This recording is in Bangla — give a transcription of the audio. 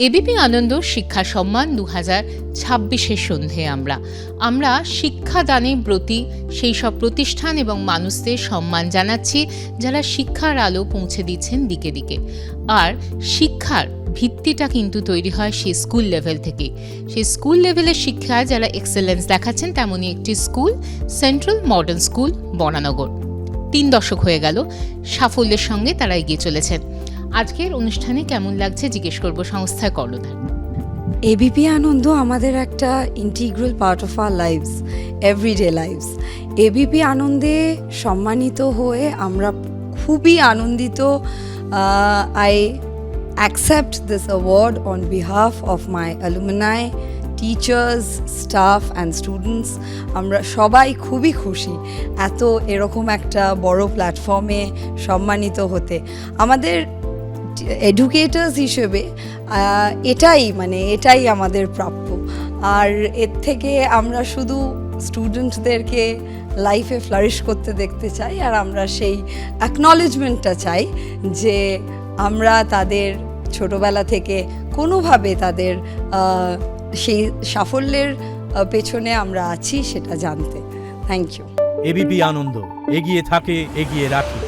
এবিপি আনন্দ শিক্ষা সম্মান 2026 সন্ধে আমরা শিক্ষাদানে ব্রতী সেই সব প্রতিষ্ঠান এবং মানুষদের সম্মান জানাচ্ছি যারা শিক্ষার আলো পৌঁছে দিচ্ছেন দিকে দিকে। আর শিক্ষার ভিত্তিটা কিন্তু তৈরি হয় সেই স্কুল লেভেল থেকে। সেই স্কুল লেভেলের শিক্ষায় যারা এক্সেলেন্স দেখাচ্ছেন তেমনই একটি school central modern school Baranagar. 3 দশক হয়ে গেল সাফল্যের সঙ্গে তারা এগিয়ে চলেছেন। আজকের অনুষ্ঠানে কেমন লাগছে জিজ্ঞেস করব সংস্থার কর্ণধার। এবিপি আনন্দ আমাদের একটা integral part of our lives, everyday lives. ABP আনন্দে সম্মানিত হয়ে আমরা খুবই আনন্দিত। I accept this award on behalf of my alumni, teachers, staff and students. আমরা সবাই খুবই খুশি এরকম একটা বড় প্ল্যাটফর্মে সম্মানিত হতে। আমাদের এডুকেটার্স হিসেবে এটাই আমাদের প্রাপ্য। আর এর থেকে আমরা শুধু স্টুডেন্টদেরকে লাইফে ফ্লারিশ করতে দেখতে চাই, আর আমরা সেই অ্যাকনলেজমেন্টটা চাই যে আমরা তাদের ছোটোবেলা থেকে কোনোভাবে তাদের সেই সাফল্যের পেছনে আমরা আছি সেটা জানতে। Thank you. এবিপি আনন্দ এগিয়ে থাকে, এগিয়ে রাখে।